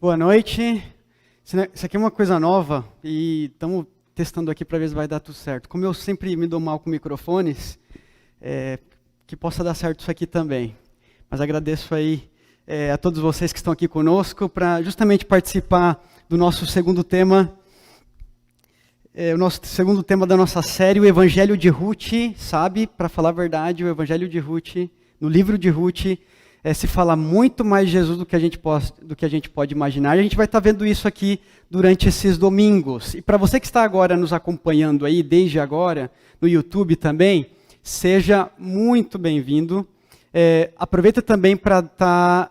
Boa noite. Isso aqui é uma coisa nova e estamos testando aqui para ver se vai dar tudo certo. Como eu sempre me dou mal com microfones, que possa dar certo isso aqui também. Mas agradeço aí a todos vocês que estão aqui conosco para justamente participar do nosso segundo tema. O nosso segundo tema da nossa série, o Evangelho de Ruth, sabe? Para falar a verdade, o Evangelho de Ruth, no livro de Ruth, se fala muito mais de Jesus do que a gente pode imaginar. E a gente vai estar vendo isso aqui durante esses domingos. E para você que está agora nos acompanhando aí, desde agora, no YouTube também, seja muito bem-vindo. Aproveita também para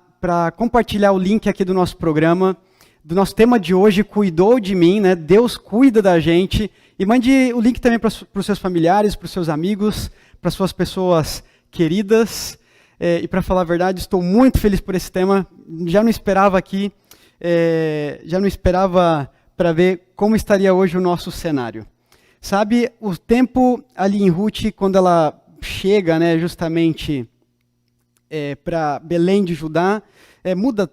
compartilhar o link aqui do nosso programa, do nosso tema de hoje, Cuidou de Mim, né? Deus cuida da gente. E mande o link também para os seus familiares, para os seus amigos, para as suas pessoas queridas. E para falar a verdade, estou muito feliz por esse tema. Já não esperava aqui, para ver como estaria hoje o nosso cenário. Sabe, o tempo ali em Ruth, quando ela chega, né, justamente para Belém de Judá, muda.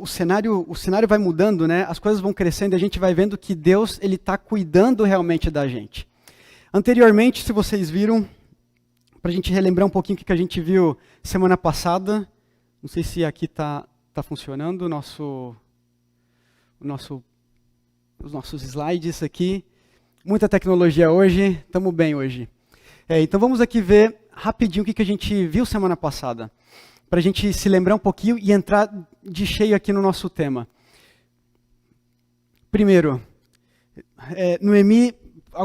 O cenário vai mudando, né? As coisas vão crescendo e a gente vai vendo que Deus ele está cuidando realmente da gente. Anteriormente, se vocês viram, para a gente relembrar um pouquinho o que a gente viu semana passada, não sei se aqui está funcionando os nossos slides aqui. Muita tecnologia hoje, estamos bem hoje. Então vamos aqui ver rapidinho o que a gente viu semana passada, para a gente se lembrar um pouquinho e entrar de cheio aqui no nosso tema. Primeiro, Noemi,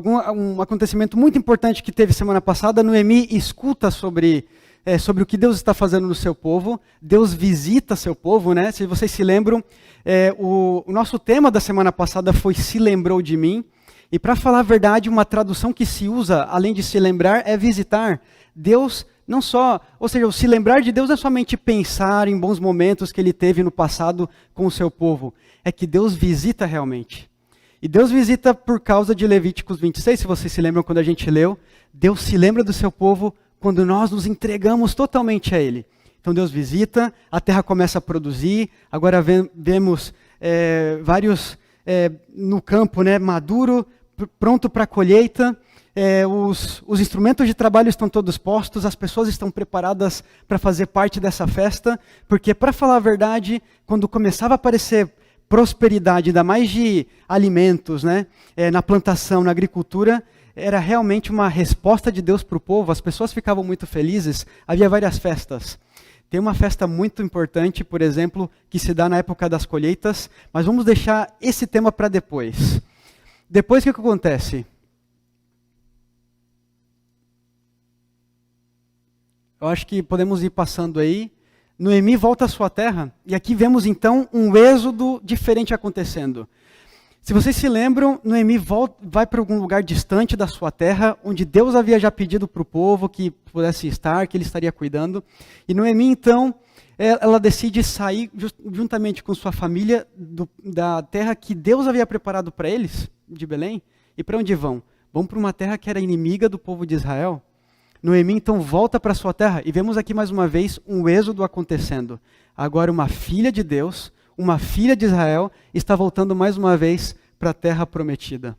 um acontecimento muito importante que teve semana passada, Noemi escuta sobre o que Deus está fazendo no seu povo, Deus visita seu povo, né? Se vocês se lembram, o nosso tema da semana passada foi Se Lembrou de Mim, e para falar a verdade, uma tradução que se usa, além de se lembrar, é visitar. Deus não só, ou seja, o se lembrar de Deus não é somente pensar em bons momentos que Ele teve no passado com o seu povo, é que Deus visita realmente. E Deus visita por causa de Levíticos 26, se vocês se lembram quando a gente leu, Deus se lembra do seu povo quando nós nos entregamos totalmente a Ele. Então Deus visita, a terra começa a produzir, agora vemos vários no campo, né, maduro, pronto para a colheita. Os instrumentos de trabalho estão todos postos, as pessoas estão preparadas para fazer parte dessa festa, porque, para falar a verdade, quando começava a aparecer prosperidade, ainda mais de alimentos, né, na plantação, na agricultura, era realmente uma resposta de Deus para o povo, as pessoas ficavam muito felizes, havia várias festas. Tem uma festa muito importante, por exemplo, que se dá na época das colheitas, mas vamos deixar esse tema para depois. Depois, o que acontece? Eu acho que podemos ir passando aí. Noemi volta à sua terra, e aqui vemos então um êxodo diferente acontecendo. Se vocês se lembram, Noemi vai para algum lugar distante da sua terra, onde Deus havia já pedido para o povo que pudesse estar, que Ele estaria cuidando. E Noemi então, ela decide sair juntamente com sua família da terra que Deus havia preparado para eles, de Belém. E para onde vão? Vão para uma terra que era inimiga do povo de Israel. Noemi então volta para sua terra e vemos aqui mais uma vez um êxodo acontecendo. Agora uma filha de Deus, uma filha de Israel, está voltando mais uma vez para a terra prometida.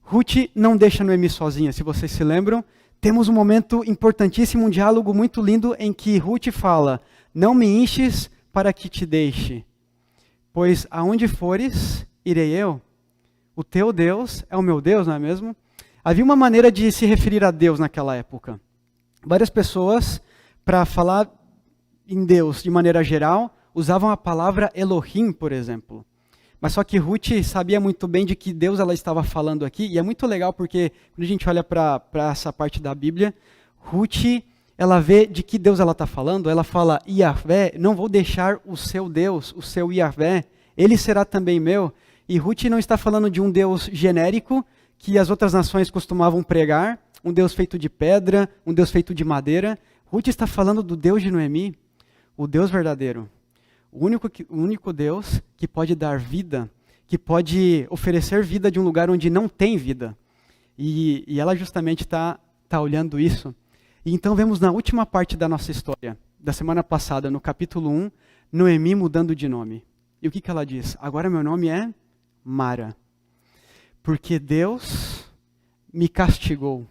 Ruth não deixa Noemi sozinha, se vocês se lembram. Temos um momento importantíssimo, um diálogo muito lindo em que Ruth fala: não me enches para que te deixe, pois aonde fores, irei eu. O teu Deus é o meu Deus, não é mesmo? Havia uma maneira de se referir a Deus naquela época. Várias pessoas, para falar em Deus de maneira geral, usavam a palavra Elohim, por exemplo. Mas só que Ruth sabia muito bem de que Deus ela estava falando aqui, e é muito legal porque quando a gente olha para essa parte da Bíblia, Ruth, ela vê de que Deus ela está falando, ela fala, Yahvé, não vou deixar o seu Deus, o seu Yahvé, ele será também meu. E Ruth não está falando de um Deus genérico, que as outras nações costumavam pregar, um Deus feito de pedra, um Deus feito de madeira. Ruth está falando do Deus de Noemi, o Deus verdadeiro. O único Deus que pode dar vida, que pode oferecer vida de um lugar onde não tem vida. E ela justamente está olhando isso. E então vemos na última parte da nossa história, da semana passada, no capítulo 1, Noemi mudando de nome. E o que ela diz? Agora meu nome é Mara, porque Deus me castigou.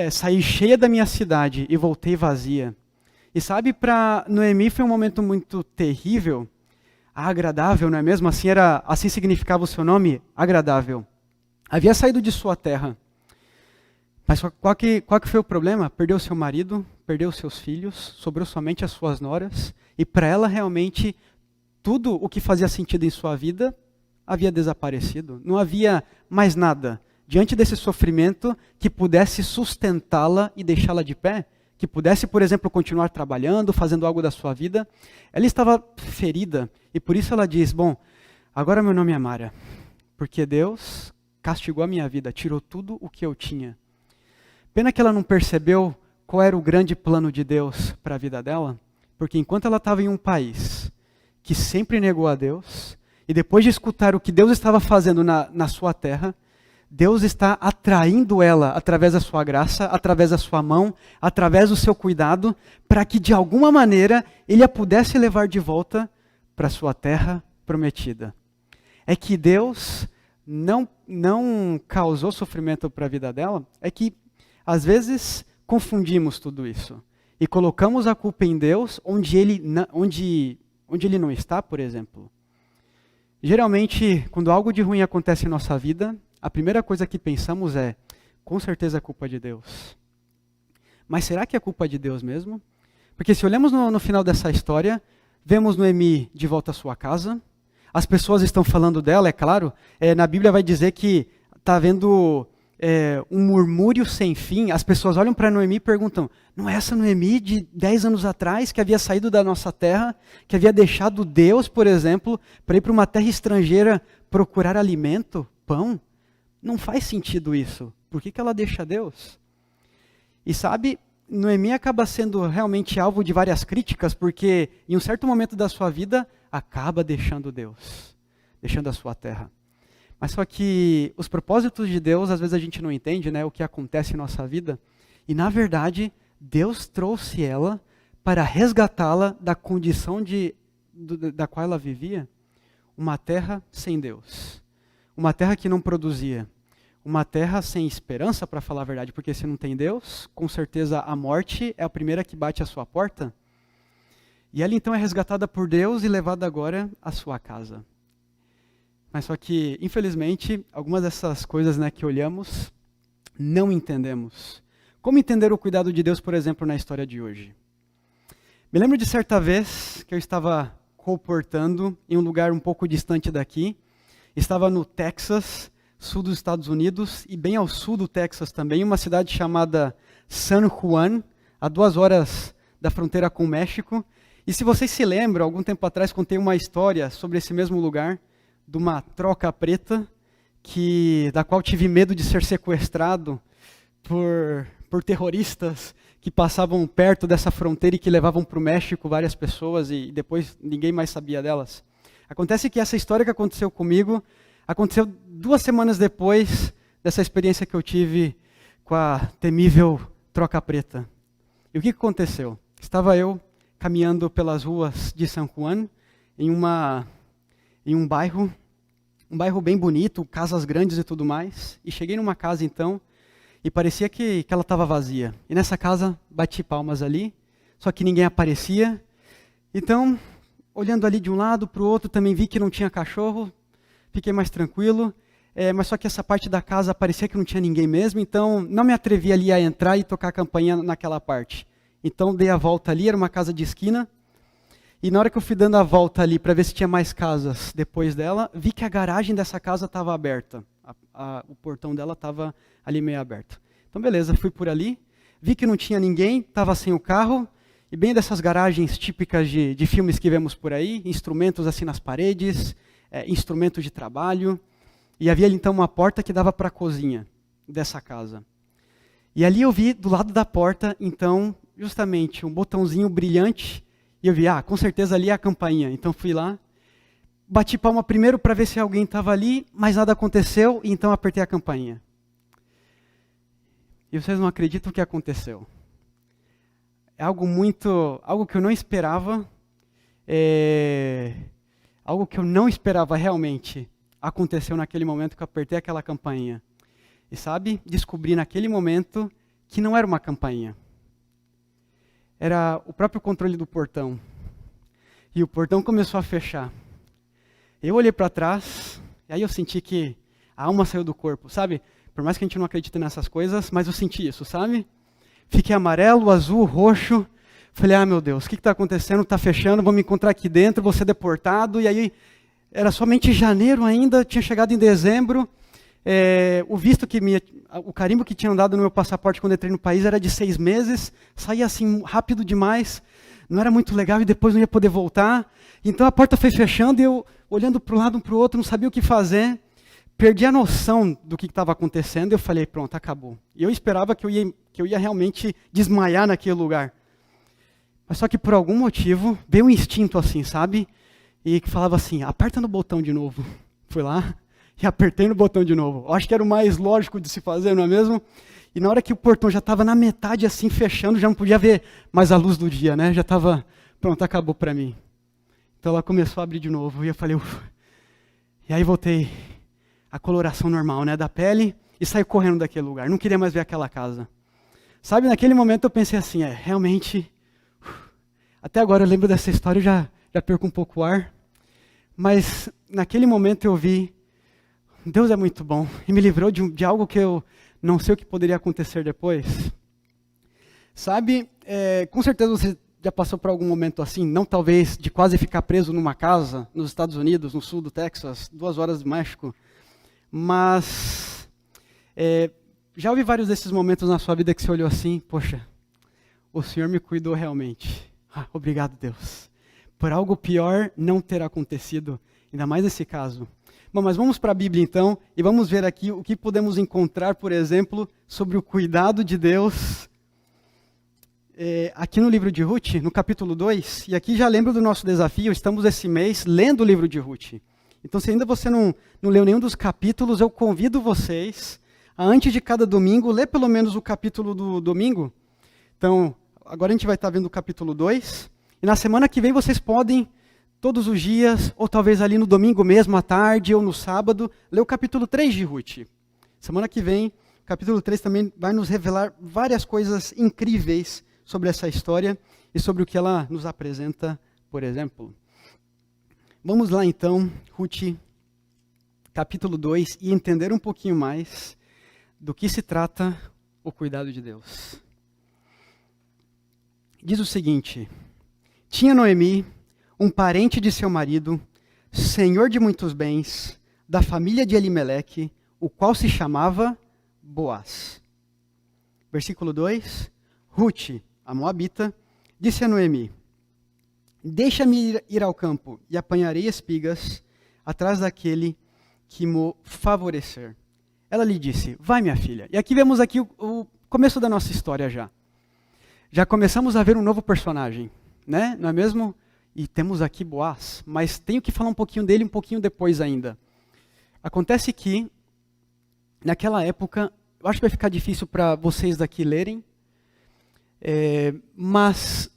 Saí cheia da minha cidade e voltei vazia. E sabe, para Noemi foi um momento muito terrível, agradável, não é mesmo? Assim significava o seu nome, agradável. Havia saído de sua terra. Mas qual que foi o problema? Perdeu seu marido, perdeu seus filhos, sobrou somente as suas noras, e para ela realmente tudo o que fazia sentido em sua vida havia desaparecido. Não havia mais nada diante desse sofrimento que pudesse sustentá-la e deixá-la de pé, que pudesse, por exemplo, continuar trabalhando, fazendo algo da sua vida. Ela estava ferida e por isso ela diz, bom, agora meu nome é Mara, porque Deus castigou a minha vida, tirou tudo o que eu tinha. Pena que ela não percebeu qual era o grande plano de Deus para a vida dela, porque enquanto ela estava em um país que sempre negou a Deus, e depois de escutar o que Deus estava fazendo na sua terra, Deus está atraindo ela através da sua graça, através da sua mão, através do seu cuidado, para que de alguma maneira Ele a pudesse levar de volta para a sua terra prometida. É que Deus não causou sofrimento para a vida dela, é que às vezes confundimos tudo isso e colocamos a culpa em Deus onde Ele não está, por exemplo. Geralmente, quando algo de ruim acontece em nossa vida, a primeira coisa que pensamos é, com certeza é culpa de Deus. Mas será que é culpa de Deus mesmo? Porque se olhamos no final dessa história, vemos Noemi de volta à sua casa, as pessoas estão falando dela, é claro, na Bíblia vai dizer que está havendo um murmúrio sem fim, as pessoas olham para Noemi e perguntam, não é essa Noemi de 10 anos atrás, que havia saído da nossa terra, que havia deixado Deus, por exemplo, para ir para uma terra estrangeira procurar alimento, pão? Não faz sentido isso. Por que ela deixa Deus? E sabe, Noemi acaba sendo realmente alvo de várias críticas, porque em um certo momento da sua vida, acaba deixando Deus, deixando a sua terra. Mas só que os propósitos de Deus, às vezes a gente não entende, né, o que acontece em nossa vida. E na verdade, Deus trouxe ela para resgatá-la da condição da qual ela vivia. Uma terra sem Deus. Uma terra que não produzia. Uma terra sem esperança, para falar a verdade, porque se não tem Deus, com certeza a morte é a primeira que bate à sua porta. E ela então é resgatada por Deus e levada agora à sua casa. Mas só que, infelizmente, algumas dessas coisas, né, que olhamos, não entendemos. Como entender o cuidado de Deus, por exemplo, na história de hoje? Me lembro de certa vez que eu estava colportando em um lugar um pouco distante daqui. Estava no Texas, sul dos Estados Unidos, e bem ao sul do Texas também, uma cidade chamada San Juan, a 2 horas da fronteira com o México. E se vocês se lembram, algum tempo atrás contei uma história sobre esse mesmo lugar, de uma troca preta, da qual tive medo de ser sequestrado por terroristas que passavam perto dessa fronteira e que levavam para o México várias pessoas e depois ninguém mais sabia delas. Acontece que essa história que aconteceu comigo, aconteceu 2 semanas depois dessa experiência que eu tive com a temível troca preta. E o que aconteceu? Estava eu caminhando pelas ruas de San Juan, em um bairro bem bonito, casas grandes e tudo mais. E cheguei numa casa então, e parecia que ela estava vazia. E nessa casa, bati palmas ali, só que ninguém aparecia. Então, olhando ali de um lado para o outro, também vi que não tinha cachorro, fiquei mais tranquilo. Mas só que essa parte da casa parecia que não tinha ninguém mesmo, então não me atrevi ali a entrar e tocar a campainha naquela parte. Então dei a volta ali, era uma casa de esquina. E na hora que eu fui dando a volta ali para ver se tinha mais casas depois dela, vi que a garagem dessa casa estava aberta. O portão dela estava ali meio aberto. Então beleza, fui por ali, vi que não tinha ninguém, estava sem o carro, e bem dessas garagens típicas de filmes que vemos por aí, instrumentos assim nas paredes, instrumentos de trabalho, e havia ali então uma porta que dava para a cozinha dessa casa. E ali eu vi do lado da porta, então, justamente um botãozinho brilhante, e eu vi, com certeza ali é a campainha. Então fui lá, bati palma primeiro para ver se alguém estava ali, mas nada aconteceu, e então apertei a campainha. E vocês não acreditam o que aconteceu. É algo que eu não esperava. Algo que eu não esperava realmente aconteceu naquele momento que eu apertei aquela campainha. E sabe, descobri naquele momento que não era uma campainha. Era o próprio controle do portão. E o portão começou a fechar. Eu olhei para trás, e aí eu senti que a alma saiu do corpo, sabe? Por mais que a gente não acredite nessas coisas, mas eu senti isso, sabe? Fiquei amarelo, azul, roxo. Falei, meu Deus, o que está acontecendo? Está fechando, vou me encontrar aqui dentro, vou ser deportado. E aí, era somente janeiro ainda, tinha chegado em dezembro. O visto o carimbo que tinham dado no meu passaporte quando entrei no país era de 6 meses. Saía assim, rápido demais. Não era muito legal e depois não ia poder voltar. Então a porta foi fechando e eu, olhando para um lado, para o outro, não sabia o que fazer. Perdi a noção do que estava acontecendo e eu falei, pronto, acabou. E eu esperava que eu ia realmente desmaiar naquele lugar. Mas só que por algum motivo, veio um instinto assim, sabe? E que falava assim, aperta no botão de novo. Fui lá e apertei no botão de novo. Eu acho que era o mais lógico de se fazer, não é mesmo? E na hora que o portão já estava na metade assim, fechando, já não podia ver mais a luz do dia, né? Já estava, pronto, acabou para mim. Então ela começou a abrir de novo e eu falei, ufa. E aí voltei à coloração normal, né, da pele e saí correndo daquele lugar. Não queria mais ver aquela casa. Sabe, naquele momento eu pensei assim, realmente... Até agora eu lembro dessa história, eu já perco um pouco o ar. Mas naquele momento eu vi, Deus é muito bom. E me livrou de algo que eu não sei o que poderia acontecer depois. Sabe, com certeza você já passou por algum momento assim, não talvez de quase ficar preso numa casa nos Estados Unidos, no sul do Texas, 2 horas do México. Mas já houve vários desses momentos na sua vida que você olhou assim, poxa, o Senhor me cuidou realmente. Obrigado, Deus. Por algo pior não ter acontecido, ainda mais nesse caso. Bom, mas vamos para a Bíblia então, e vamos ver aqui o que podemos encontrar, por exemplo, sobre o cuidado de Deus, aqui no livro de Ruth, no capítulo 2, e aqui já lembro do nosso desafio, estamos esse mês lendo o livro de Ruth. Então, se ainda você não leu nenhum dos capítulos, eu convido vocês a, antes de cada domingo, ler pelo menos o capítulo do domingo. Então, agora a gente vai estar vendo o capítulo 2, e na semana que vem vocês podem, todos os dias, ou talvez ali no domingo mesmo, à tarde, ou no sábado, ler o capítulo 3 de Ruth. Semana que vem, o capítulo 3 também vai nos revelar várias coisas incríveis sobre essa história e sobre o que ela nos apresenta, por exemplo. Vamos lá então, Ruth, capítulo 2, e entender um pouquinho mais do que se trata o cuidado de Deus. Diz o seguinte, tinha Noemi, um parente de seu marido, senhor de muitos bens, da família de Elimeleque, o qual se chamava Boaz. Versículo 2, Ruth, a moabita, disse a Noemi, deixa-me ir ao campo e apanharei espigas atrás daquele que me favorecer. Ela lhe disse, vai minha filha. E aqui vemos aqui o começo da nossa história já. Já começamos a ver um novo personagem, né? Não é mesmo? E temos aqui Boaz, mas tenho que falar um pouquinho dele um pouquinho depois ainda. Acontece que, naquela época, eu acho que vai ficar difícil para vocês daqui lerem, mas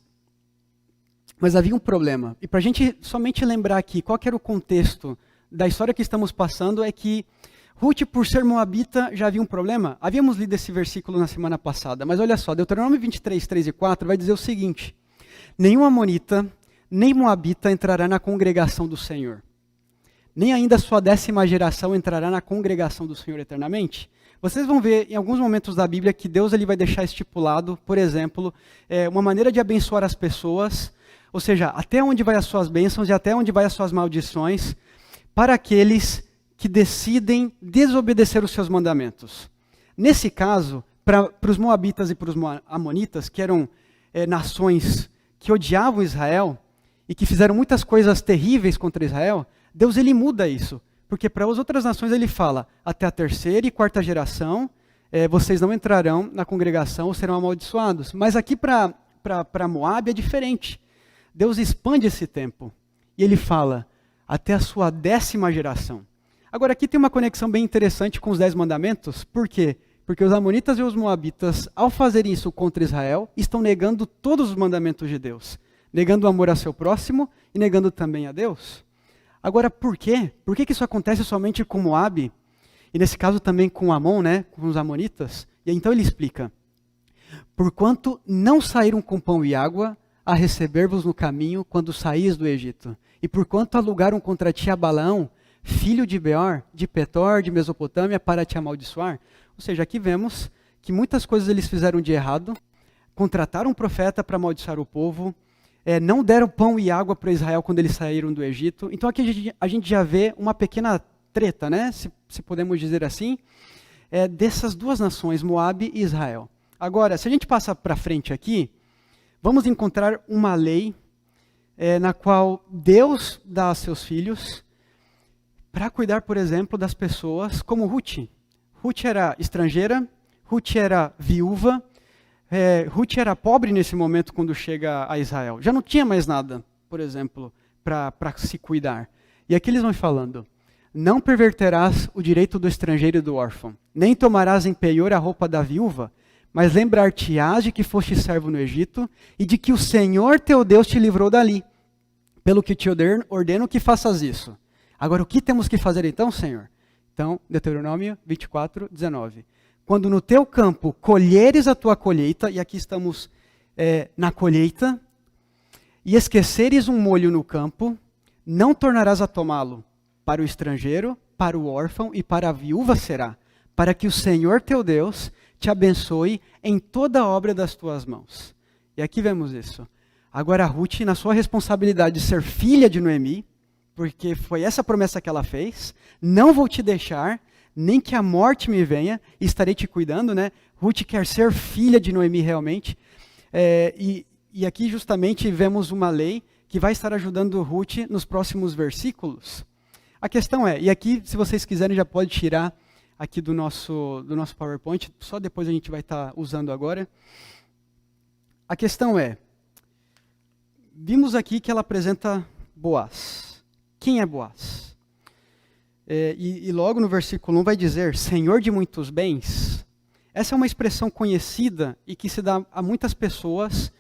havia um problema. E para a gente somente lembrar aqui qual que era o contexto da história que estamos passando, é que Ruth, por ser moabita, já havia um problema. Havíamos lido esse versículo na semana passada, mas olha só, Deuteronômio 23, 3 e 4 vai dizer o seguinte, nenhum amonita, nem moabita entrará na congregação do Senhor, nem ainda sua 10ª geração entrará na congregação do Senhor eternamente. Vocês vão ver em alguns momentos da Bíblia que Deus vai deixar estipulado, por exemplo, uma maneira de abençoar as pessoas, ou seja, até onde vai as suas bênçãos e até onde vai as suas maldições, para aqueles que decidem desobedecer os seus mandamentos. Nesse caso, para os moabitas e para os amonitas, que eram nações que odiavam Israel e que fizeram muitas coisas terríveis contra Israel, Deus ele muda isso. Porque para as outras nações ele fala, até a 3ª e 4ª geração, vocês não entrarão na congregação ou serão amaldiçoados. Mas aqui para Moab é diferente. Deus expande esse tempo. E ele fala, até a sua 10ª geração. Agora aqui tem uma conexão bem interessante com os 10 mandamentos. Por quê? Porque os amonitas e os moabitas, ao fazerem isso contra Israel, estão negando todos os mandamentos de Deus. Negando o amor ao seu próximo e negando também a Deus. Agora, por quê? Por que isso acontece somente com Moabe? E nesse caso também com Amon, né, com os amonitas? E então ele explica: porquanto não saíram com pão e água a receber-vos no caminho quando saís do Egito, e porquanto alugaram contra ti a Balaão, filho de Beor, de Petor, de Mesopotâmia, para te amaldiçoar. Ou seja, aqui vemos que muitas coisas eles fizeram de errado, contrataram um profeta para amaldiçoar o povo, não deram pão e água para Israel quando eles saíram do Egito. Então aqui a gente já vê uma pequena treta, né, se podemos dizer assim, dessas duas nações, Moabe e Israel. Agora, se a gente passa para frente aqui, vamos encontrar uma lei na qual Deus dá a seus filhos para cuidar, por exemplo, das pessoas como Ruth. Ruth era estrangeira, Ruth era viúva, Ruth era pobre nesse momento quando chega a Israel. Já não tinha mais nada, por exemplo, para se cuidar. E aqui eles vão falando: não perverterás o direito do estrangeiro e do órfão, nem tomarás em penhor a roupa da viúva, mas lembrar-te-ás de que foste servo no Egito e de que o Senhor teu Deus te livrou dali. Pelo que te ordeno que faças isso. Agora, o que temos que fazer então, Senhor? Então, Deuteronômio 24, 19. Quando no teu campo colheres a tua colheita, e aqui estamos na colheita, e esqueceres um molho no campo, não tornarás a tomá-lo. Para o estrangeiro, para o órfão e para a viúva será, para que o Senhor teu Deus te abençoe em toda a obra das tuas mãos. E aqui vemos isso. Agora Ruth, na sua responsabilidade de ser filha de Noemi, porque foi essa promessa que ela fez: não vou te deixar, nem que a morte me venha, e estarei te cuidando, né? Ruth quer ser filha de Noemi realmente. E aqui justamente vemos uma lei que vai estar ajudando Ruth nos próximos versículos. A questão e aqui, se vocês quiserem, já pode tirar aqui do nosso PowerPoint, só depois a gente vai estar usando agora. A questão vimos aqui que ela apresenta Boaz. Quem é Boaz? E logo no versículo 1 vai dizer, Senhor de muitos bens. Essa é uma expressão conhecida e que se dá a muitas pessoas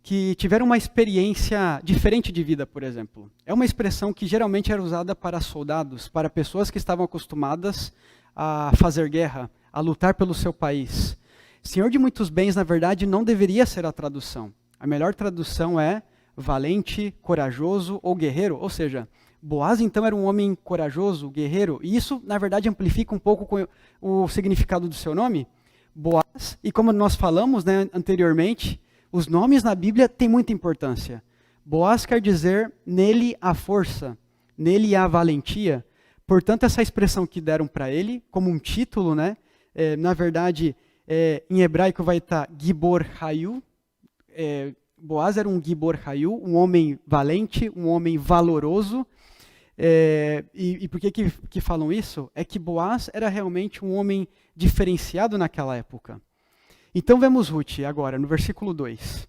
que tiveram uma experiência diferente de vida, por exemplo. É uma expressão que geralmente era usada para soldados, para pessoas que estavam acostumadas a fazer guerra, a lutar pelo seu país. Senhor de muitos bens, na verdade, não deveria ser a tradução. A melhor tradução é valente, corajoso ou guerreiro. Ou seja, Boaz então era um homem corajoso, guerreiro. E isso, na verdade, amplifica um pouco com o significado do seu nome. Boaz, e como nós falamos, né, anteriormente, os nomes na Bíblia têm muita importância. Boaz quer dizer nele há força, nele há valentia. Portanto, essa expressão que deram para ele, como um título, né, na verdade, em hebraico vai estar Gibor Hayu. Boaz era um Gibor Hayu, um homem valente, um homem valoroso. E por que falam isso? É que Boaz era realmente um homem diferenciado naquela época. Então vemos Ruth agora, no versículo 2.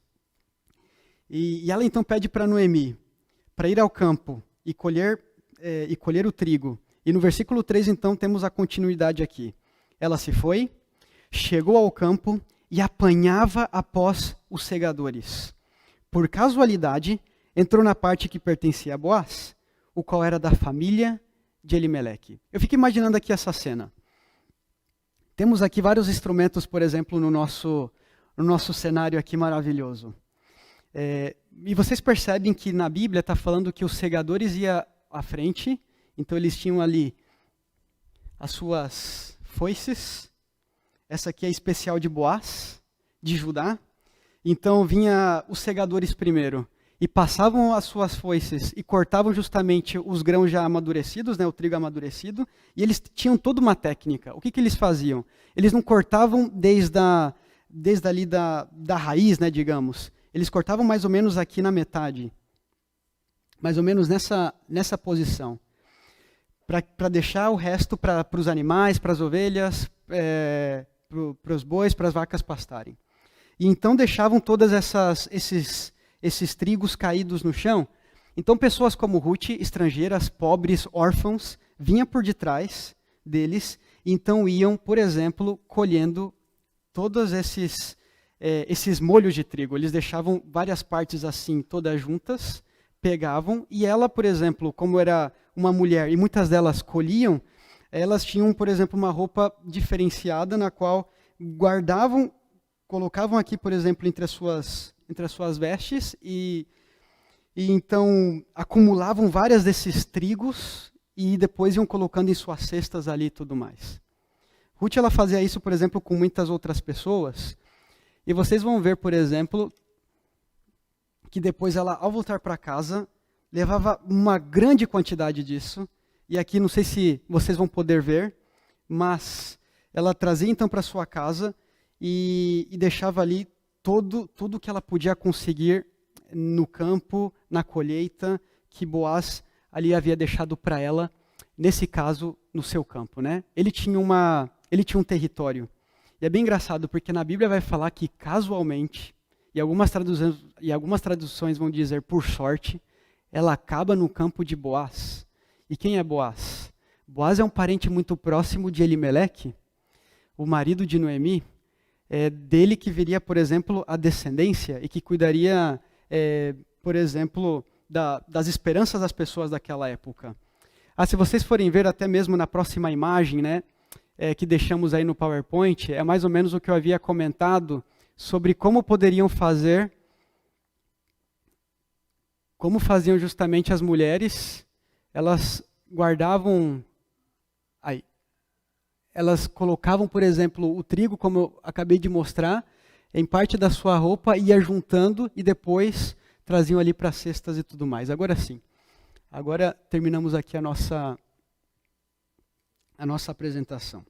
E ela então pede para Noemi, para ir ao campo e colher o trigo. E no versículo 3 então temos a continuidade aqui. Ela se foi, chegou ao campo e apanhava após os segadores. Por casualidade, entrou na parte que pertencia a Boaz, o qual era da família de Elimeleque. Eu fico imaginando aqui essa cena. Temos aqui vários instrumentos, por exemplo, no nosso cenário aqui maravilhoso. E vocês percebem que na Bíblia está falando que os segadores iam à frente, então eles tinham ali as suas foices. Essa aqui é especial de Boaz, de Judá. Então vinha os segadores primeiro e passavam as suas foices e cortavam justamente os grãos já amadurecidos, né, o trigo amadurecido, e eles tinham toda uma técnica. O que eles faziam? Eles não cortavam desde ali da raiz, né, digamos. Eles cortavam mais ou menos aqui na metade, mais ou menos nessa posição, para deixar o resto para os animais, para as ovelhas, para os bois, para as vacas pastarem. E então deixavam todas esses trigos caídos no chão. Então pessoas como Ruth, estrangeiras, pobres, órfãos, vinham por detrás deles, e então iam, por exemplo, colhendo todos esses molhos de trigo. Eles deixavam várias partes assim, todas juntas, pegavam, e ela, por exemplo, como era uma mulher, e muitas delas colhiam, elas tinham, por exemplo, uma roupa diferenciada, na qual guardavam, colocavam aqui, por exemplo, entre as suas vestes, e então acumulavam várias desses trigos, e depois iam colocando em suas cestas ali e tudo mais. Ruth, ela fazia isso, por exemplo, com muitas outras pessoas, e vocês vão ver, por exemplo, que depois ela, ao voltar para casa, levava uma grande quantidade disso. E aqui, não sei se vocês vão poder ver, mas ela trazia então para sua casa e deixava ali tudo que ela podia conseguir no campo, na colheita, que Boaz ali havia deixado para ela, nesse caso, no seu campo, né? Ele tinha um território. E é bem engraçado, porque na Bíblia vai falar que casualmente, e algumas traduções vão dizer por sorte, ela acaba no campo de Boaz. E quem é Boaz? Boaz é um parente muito próximo de Elimeleque, o marido de Noemi. É dele que viria, por exemplo, a descendência e que cuidaria, por exemplo, das esperanças das pessoas daquela época. Se vocês forem ver até mesmo na próxima imagem, né, que deixamos aí no PowerPoint, é mais ou menos o que eu havia comentado sobre como faziam justamente as mulheres. Elas guardavam, elas colocavam, por exemplo, o trigo, como eu acabei de mostrar, em parte da sua roupa, ia juntando e depois traziam ali para cestas e tudo mais. Agora sim, agora terminamos aqui a nossa apresentação.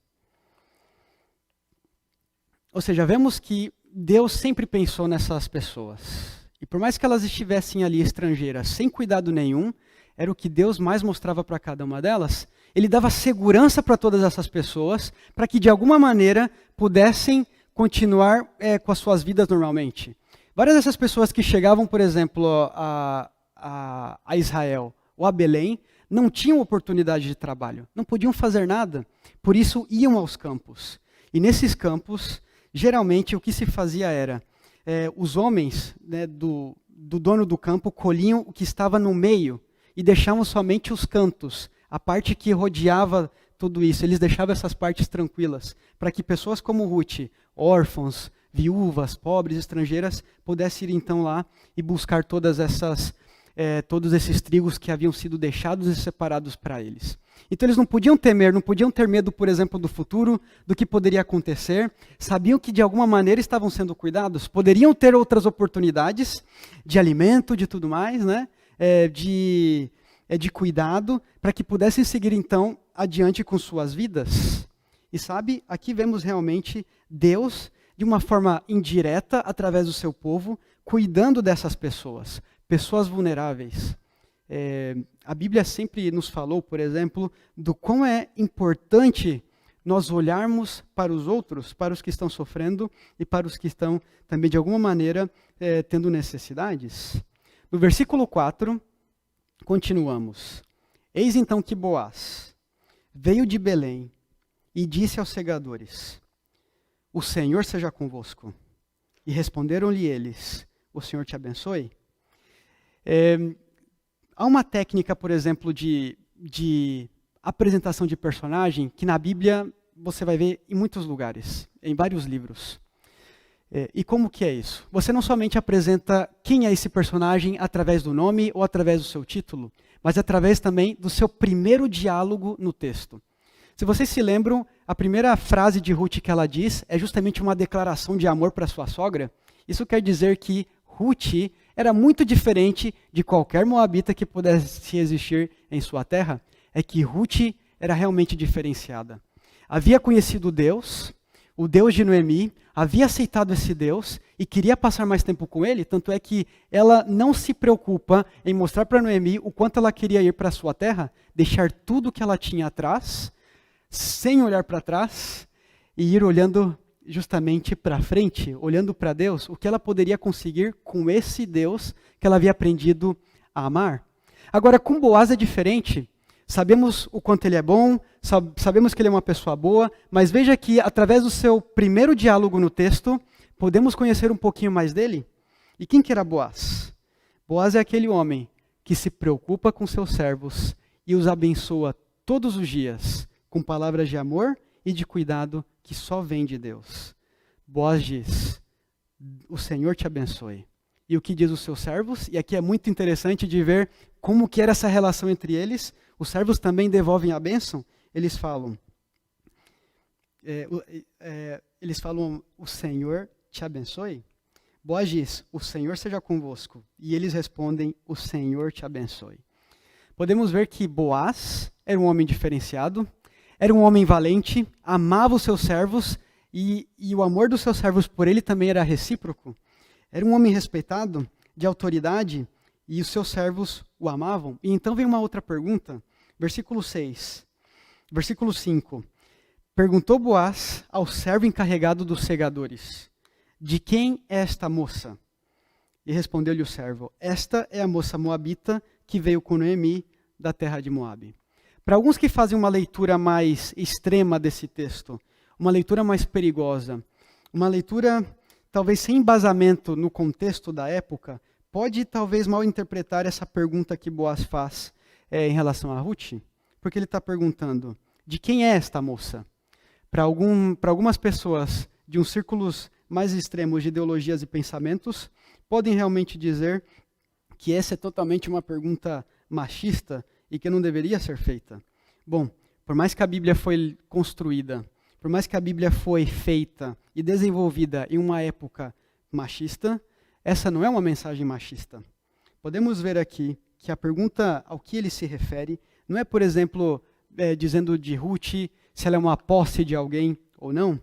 Ou seja, vemos que Deus sempre pensou nessas pessoas. E por mais que elas estivessem ali estrangeiras, sem cuidado nenhum, era o que Deus mais mostrava para cada uma delas. Ele dava segurança para todas essas pessoas, para que de alguma maneira pudessem continuar com as suas vidas normalmente. Várias dessas pessoas que chegavam, por exemplo, a Israel ou a Belém, não tinham oportunidade de trabalho, não podiam fazer nada, por isso iam aos campos. E nesses campos, geralmente o que se fazia era, os homens, né, do dono do campo colhiam o que estava no meio e deixavam somente os cantos, a parte que rodeava tudo isso. Eles deixavam essas partes tranquilas, para que pessoas como Ruth, órfãos, viúvas, pobres, estrangeiras, pudessem ir então lá e buscar todos esses trigos que haviam sido deixados e separados para eles. Então eles não podiam temer, não podiam ter medo, por exemplo, do futuro, do que poderia acontecer. Sabiam que de alguma maneira estavam sendo cuidados, poderiam ter outras oportunidades de alimento, de tudo mais, né? De cuidado, para que pudessem seguir então adiante com suas vidas. E sabe, aqui vemos realmente Deus, de uma forma indireta, através do seu povo, cuidando dessas pessoas vulneráveis. A Bíblia sempre nos falou, por exemplo, do quão é importante nós olharmos para os outros, para os que estão sofrendo e para os que estão também, de alguma maneira, tendo necessidades. No versículo 4, continuamos. Eis então que Boaz veio de Belém e disse aos segadores: o Senhor seja convosco. E responderam-lhe eles: o Senhor te abençoe. Há uma técnica, por exemplo, de apresentação de personagem que na Bíblia você vai ver em muitos lugares, em vários livros. E como que é isso? Você não somente apresenta quem é esse personagem através do nome ou através do seu título, mas através também do seu primeiro diálogo no texto. Se vocês se lembram, a primeira frase de Ruth que ela diz é justamente uma declaração de amor para sua sogra. Isso quer dizer que Ruth era muito diferente de qualquer moabita que pudesse existir em sua terra. É que Ruth era realmente diferenciada. Havia conhecido Deus, o Deus de Noemi, havia aceitado esse Deus e queria passar mais tempo com ele, tanto é que ela não se preocupa em mostrar para Noemi o quanto ela queria ir para a sua terra, deixar tudo que ela tinha atrás, sem olhar para trás, e ir olhando justamente para frente, olhando para Deus, o que ela poderia conseguir com esse Deus que ela havia aprendido a amar. Agora, com Boaz é diferente. Sabemos o quanto ele é bom, sabemos que ele é uma pessoa boa, mas veja que através do seu primeiro diálogo no texto, podemos conhecer um pouquinho mais dele. E quem que era Boaz? Boaz é aquele homem que que se preocupa com seus servos e os abençoa todos os dias com palavras de amor e de cuidado que só vem de Deus. Boaz diz: o Senhor te abençoe. E o que diz os seus servos? E aqui é muito interessante de ver como que era essa relação entre eles. Os servos também devolvem a bênção. Eles falam, o Senhor te abençoe. Boaz diz: o Senhor seja convosco. E eles respondem: o Senhor te abençoe. Podemos ver que Boaz era um homem diferenciado, era um homem valente, amava os seus servos e o amor dos seus servos por ele também era recíproco. Era um homem respeitado, de autoridade, e os seus servos o amavam. E então vem uma outra pergunta, versículo 6. Versículo 5. Perguntou Boaz ao servo encarregado dos segadores: de quem é esta moça? E respondeu-lhe o servo: esta é a moça moabita que veio com Noemi da terra de Moabe. Para alguns que fazem uma leitura mais extrema desse texto, uma leitura mais perigosa, uma leitura talvez sem embasamento no contexto da época, pode talvez mal interpretar essa pergunta que Boaz faz em relação a Ruth, porque ele está perguntando: de quem é esta moça? Para algumas pessoas de uns círculos mais extremos de ideologias e pensamentos, podem realmente dizer que essa é totalmente uma pergunta machista e que não deveria ser feita. Bom, por mais que a Bíblia foi construída, por mais que a Bíblia foi feita e desenvolvida em uma época machista, essa não é uma mensagem machista. Podemos ver aqui que a pergunta ao que ele se refere não é, por exemplo, dizendo de Ruth se ela é uma posse de alguém ou não.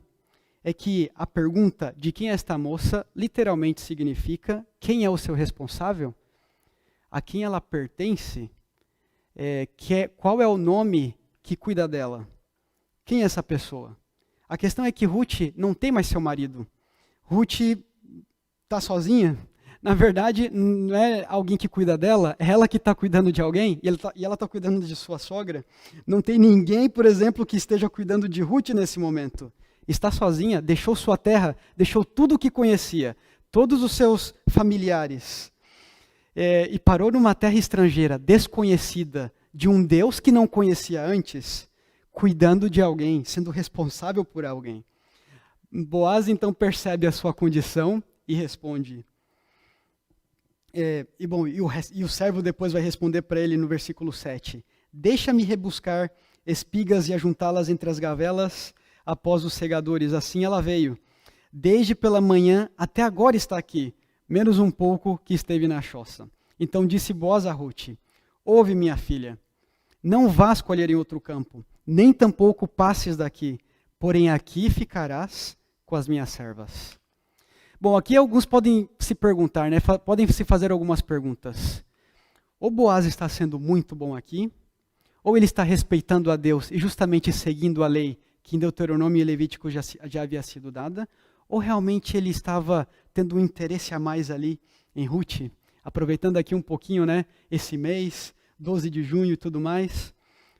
É que a pergunta de quem é esta moça literalmente significa quem é o seu responsável, a quem ela pertence, qual é o nome que cuida dela, quem é essa pessoa. A questão é que Ruth não tem mais seu marido. Ruth está sozinha. Na verdade, não é alguém que cuida dela, é ela que está cuidando de alguém, e ela está cuidando de sua sogra. Não tem ninguém, por exemplo, que esteja cuidando de Ruth nesse momento. Está sozinha, deixou sua terra, deixou tudo o que conhecia, todos os seus familiares, e parou numa terra estrangeira, desconhecida, de um Deus que não conhecia antes, cuidando de alguém, sendo responsável por alguém. Boaz então percebe a sua condição e responde. E o servo depois vai responder para ele no versículo 7. Deixa-me rebuscar espigas e ajuntá-las entre as gavelas após os segadores. Assim ela veio. Desde pela manhã até agora está aqui, menos um pouco que esteve na choça. Então disse Boaz a Ruth: ouve, minha filha, não vás colher em outro campo, nem tampouco passes daqui, porém aqui ficarás com as minhas servas. Bom, aqui alguns podem se perguntar, né? Podem se fazer algumas perguntas. Ou Boaz está sendo muito bom aqui, ou ele está respeitando a Deus e justamente seguindo a lei que em Deuteronômio e Levítico já havia sido dada, ou realmente ele estava tendo um interesse a mais ali em Ruth, aproveitando aqui um pouquinho, né, esse mês, 12 de junho e tudo mais.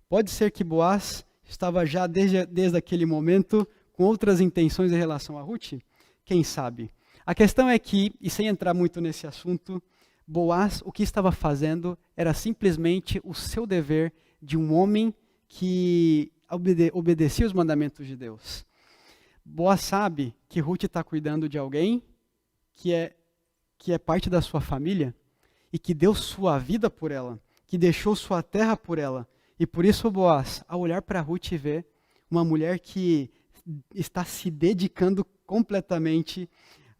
Pode ser que Boaz estava já desde aquele momento com outras intenções em relação a Ruth? Quem sabe? A questão é que, e sem entrar muito nesse assunto, Boaz, o que estava fazendo era simplesmente o seu dever de um homem que obedecia os mandamentos de Deus. Boaz sabe que Ruth está cuidando de alguém que é parte da sua família e que deu sua vida por ela, que deixou sua terra por ela. E por isso Boaz, ao olhar para Ruth, vê uma mulher que está se dedicando completamente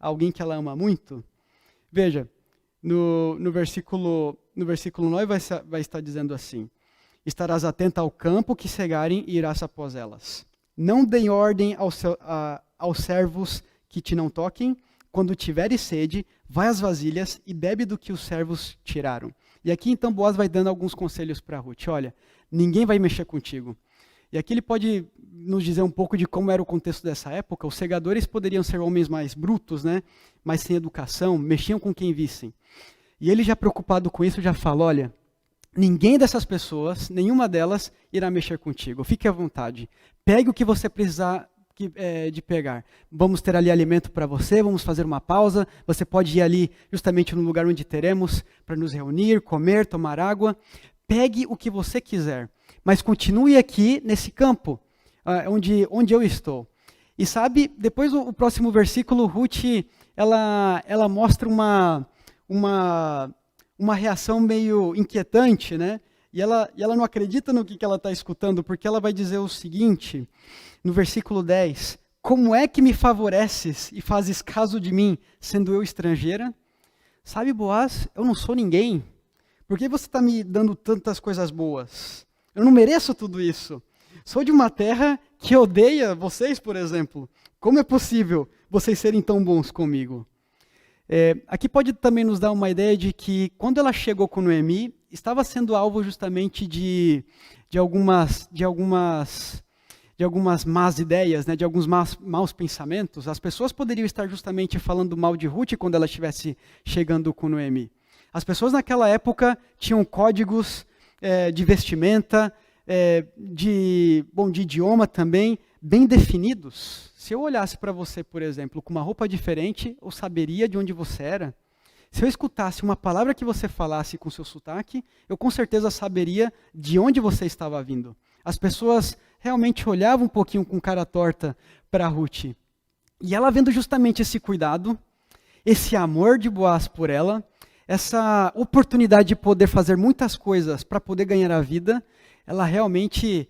a alguém que ela ama muito. Veja, no versículo 9 vai estar dizendo assim: estarás atenta ao campo que cegarem e irás após elas. Não dê ordem aos servos que te não toquem. Quando tiveres sede, vai às vasilhas e bebe do que os servos tiraram. E aqui então Boaz vai dando alguns conselhos para Ruth. Olha, ninguém vai mexer contigo. E aqui ele pode nos dizer um pouco de como era o contexto dessa época. Os segadores poderiam ser homens mais brutos, né? Mais sem educação, mexiam com quem vissem. E ele já preocupado com isso já fala: olha, ninguém dessas pessoas, nenhuma delas irá mexer contigo. Fique à vontade. Pegue o que você precisar, de pegar. Vamos ter ali alimento para você, vamos fazer uma pausa, você pode ir ali justamente no lugar onde teremos para nos reunir, comer, tomar água. Pegue o que você quiser, mas continue aqui nesse campo, onde eu estou. E sabe, depois o próximo versículo, Ruth, ela mostra uma reação meio inquietante, né? E ela não acredita no que ela está escutando, porque ela vai dizer o seguinte, no versículo 10, como é que me favoreces e fazes caso de mim, sendo eu estrangeira? Sabe, Boaz, eu não sou ninguém. Por que você está me dando tantas coisas boas? Eu não mereço tudo isso. Sou de uma terra que odeia vocês, por exemplo. Como é possível vocês serem tão bons comigo? Aqui pode também nos dar uma ideia de que, quando ela chegou com Noemi, estava sendo alvo justamente de algumas más ideias, né, de alguns maus pensamentos. As pessoas poderiam estar justamente falando mal de Ruth quando ela estivesse chegando com Noemi. As pessoas naquela época tinham códigos de vestimenta, de idioma também, bem definidos. Se eu olhasse para você, por exemplo, com uma roupa diferente, eu saberia de onde você era. Se eu escutasse uma palavra que você falasse com seu sotaque, eu com certeza saberia de onde você estava vindo. As pessoas realmente olhavam um pouquinho com cara torta para Ruth. E ela, vendo justamente esse cuidado, esse amor de Boaz por ela, essa oportunidade de poder fazer muitas coisas para poder ganhar a vida, ela realmente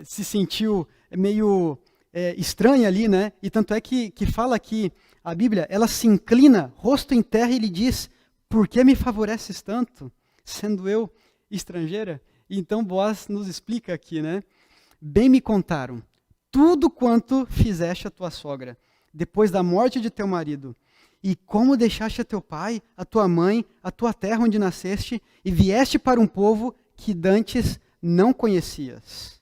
se sentiu meio estranha ali, né? E tanto é que fala aqui, a Bíblia, ela se inclina, rosto em terra, e lhe diz, por que me favoreces tanto, sendo eu estrangeira? E então Boaz nos explica aqui, né? Bem me contaram tudo quanto fizeste a tua sogra, depois da morte de teu marido, e como deixaste a teu pai, a tua mãe, a tua terra onde nasceste, e vieste para um povo que dantes não conhecias.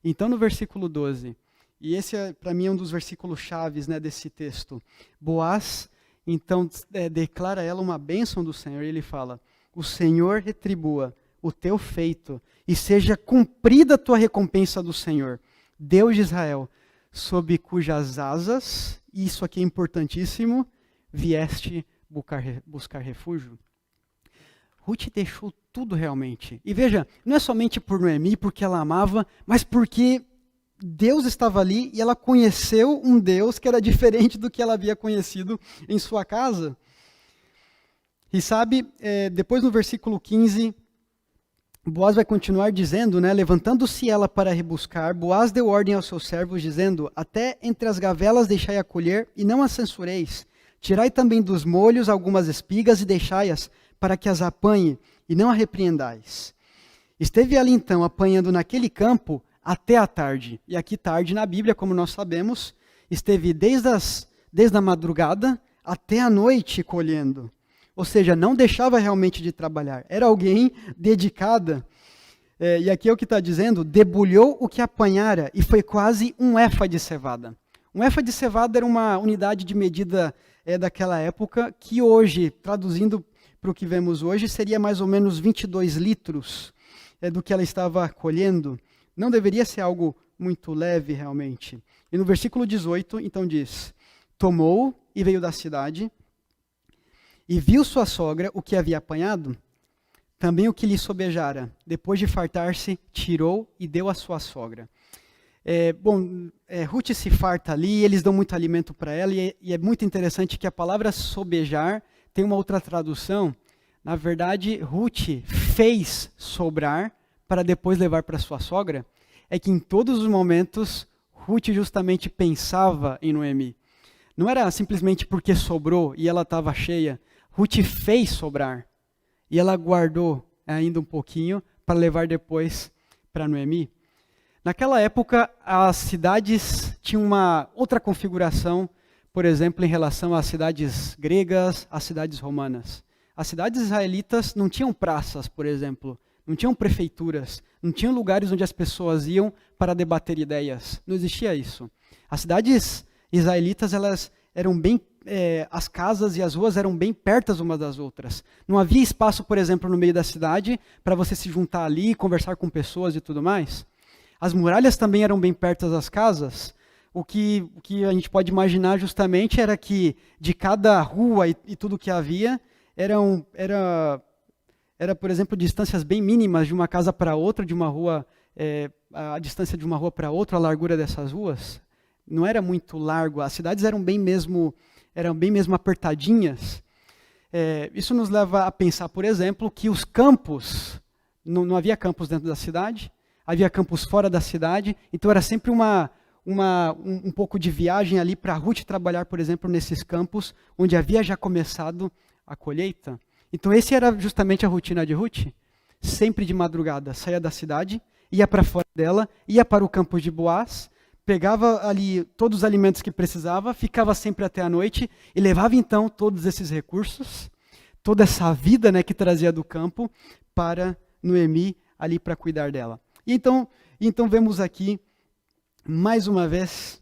Então, no versículo 12, e esse para mim é um dos versículos chaves, né, desse texto, Boaz, então, declara a ela uma bênção do Senhor, e ele fala, o Senhor retribua o teu feito, e seja cumprida a tua recompensa do Senhor, Deus de Israel, sob cujas asas, isso aqui é importantíssimo, vieste buscar refúgio. Ruth deixou tudo realmente. E veja, não é somente por Noemi, porque ela amava, mas porque Deus estava ali e ela conheceu um Deus que era diferente do que ela havia conhecido em sua casa. E sabe, depois no versículo 15, Boaz vai continuar dizendo, né, levantando-se ela para rebuscar, Boaz deu ordem aos seus servos, dizendo, até entre as gavelas deixai a colher, e não as censureis. Tirai também dos molhos algumas espigas e deixai-as, para que as apanhe, e não a repreendais. Esteve ela então apanhando naquele campo até a tarde. E aqui tarde na Bíblia, como nós sabemos, esteve desde a madrugada até a noite colhendo. Ou seja, não deixava realmente de trabalhar. Era alguém dedicada. E aqui é o que está dizendo, debulhou o que apanhara, e foi quase um éfa de cevada. Um éfa de cevada era uma unidade de medida daquela época, que hoje, traduzindo para o que vemos hoje, seria mais ou menos 22 litros do que ela estava colhendo. Não deveria ser algo muito leve, realmente. E no versículo 18, então diz, tomou e veio da cidade, e viu sua sogra o que havia apanhado, também o que lhe sobejara. Depois de fartar-se, tirou e deu à sua sogra. Ruth se farta ali, eles dão muito alimento para ela, e é muito interessante que a palavra sobejar tem uma outra tradução. Na verdade, Ruth fez sobrar para depois levar para sua sogra. É que em todos os momentos, Ruth justamente pensava em Noemi. Não era simplesmente porque sobrou e ela estava cheia. Ruth fez sobrar. E ela guardou ainda um pouquinho para levar depois para Noemi. Naquela época, as cidades tinham uma outra configuração, por exemplo, em relação às cidades gregas, às cidades romanas. As cidades israelitas não tinham praças, por exemplo, não tinham prefeituras, não tinham lugares onde as pessoas iam para debater ideias. Não existia isso. As cidades israelitas, elas eram bem, as casas e as ruas eram bem pertas umas das outras. Não havia espaço, por exemplo, no meio da cidade para você se juntar ali, conversar com pessoas e tudo mais. As muralhas também eram bem perto das casas. o que a gente pode imaginar justamente era que de cada rua e tudo que havia, era, por exemplo, distâncias bem mínimas de uma casa para outra, de uma rua, a distância de uma rua para outra, a largura dessas ruas. Não era muito largo, as cidades eram bem mesmo apertadinhas. Isso nos leva a pensar, por exemplo, que os campos, não havia campos dentro da cidade, havia campos fora da cidade, então era sempre um pouco de viagem ali para Ruth trabalhar, por exemplo, nesses campos, onde havia já começado a colheita. Então esse era justamente a rotina de Ruth, sempre de madrugada, saía da cidade, ia para fora dela, ia para o campo de Boaz, pegava ali todos os alimentos que precisava, ficava sempre até a noite e levava então todos esses recursos, toda essa vida, né, que trazia do campo para Noemi ali para cuidar dela. E então vemos aqui mais uma vez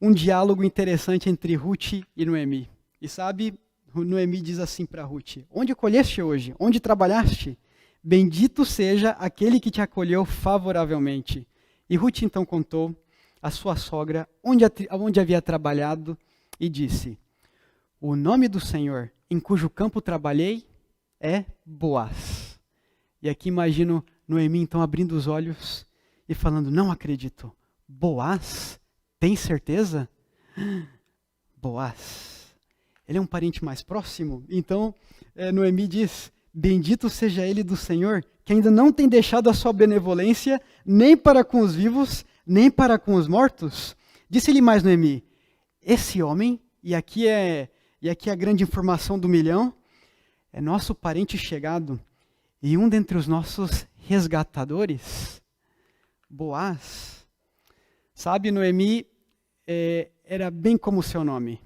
um diálogo interessante entre Ruth e Noemi. E sabe, Noemi diz assim para Ruth: onde colheste hoje? Onde trabalhaste? Bendito seja aquele que te acolheu favoravelmente. E Ruth então contou à sua sogra onde havia trabalhado e disse: o nome do Senhor em cujo campo trabalhei é Boaz. E aqui imagino Noemi então abrindo os olhos e falando: não acredito, Boaz? Tem certeza? Boaz, ele é um parente mais próximo? Então Noemi diz: bendito seja ele do Senhor, que ainda não tem deixado a sua benevolência, nem para com os vivos, nem para com os mortos. Disse-lhe mais Noemi: esse homem, e aqui é a grande informação do milhão, é nosso parente chegado, e um dentre os nossos resgatadores, Boaz. Sabe, Noemi era bem como o seu nome.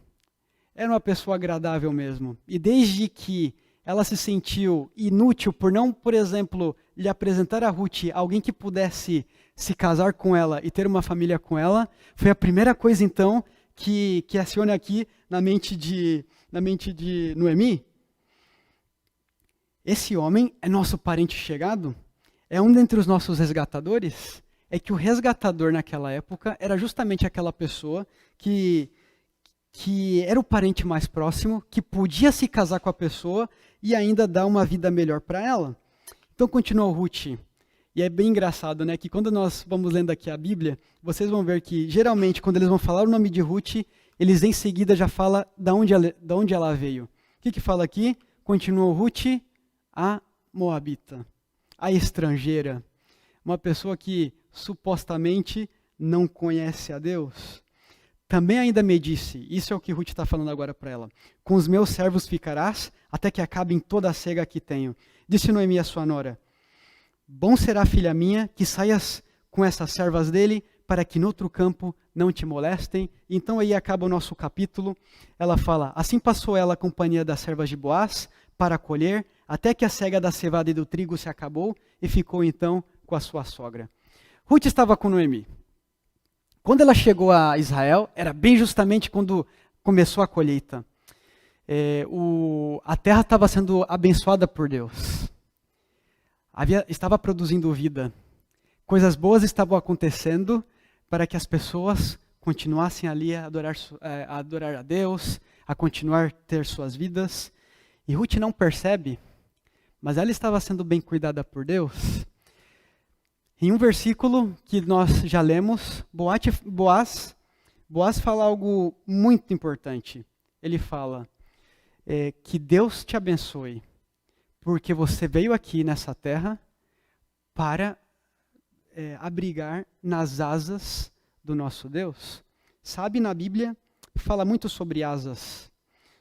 Era uma pessoa agradável mesmo. E desde que ela se sentiu inútil por não, por exemplo, lhe apresentar a Ruth alguém que pudesse se casar com ela e ter uma família com ela, foi a primeira coisa então que aciona aqui na mente de Noemi. Esse homem é nosso parente chegado? É um dentre os nossos resgatadores? É que o resgatador naquela época era justamente aquela pessoa que era o parente mais próximo, que podia se casar com a pessoa e ainda dar uma vida melhor para ela. Então continua Ruth. E é bem engraçado, né, que quando nós vamos lendo aqui a Bíblia, vocês vão ver que geralmente quando eles vão falar o nome de Ruth, eles em seguida já falam da onde ela veio. O que fala aqui? Continua Ruth, a moabita, a estrangeira, uma pessoa que supostamente não conhece a Deus. Também ainda me disse, isso é o que Ruth está falando agora para ela: com os meus servos ficarás, até que acabem toda a cega que tenho. Disse Noemi à sua nora: bom será, filha minha, que saias com essas servas dele, para que no outro campo não te molestem. Então aí acaba o nosso capítulo. Ela fala: assim passou ela a companhia das servas de Boaz para colher, até que a cega da cevada e do trigo se acabou, e ficou então com a sua sogra. Ruth estava com Noemi. Quando ela chegou a Israel, era bem justamente quando começou a colheita. A terra estava sendo abençoada por Deus. Estava produzindo vida. Coisas boas estavam acontecendo para que as pessoas continuassem ali a adorar a Deus, a continuar a ter suas vidas. E Ruth não percebe, mas ela estava sendo bem cuidada por Deus. Em um versículo que nós já lemos, Boaz fala algo muito importante. Ele fala que Deus te abençoe, porque você veio aqui nessa terra para abrigar nas asas do nosso Deus. Sabe, na Bíblia fala muito sobre asas,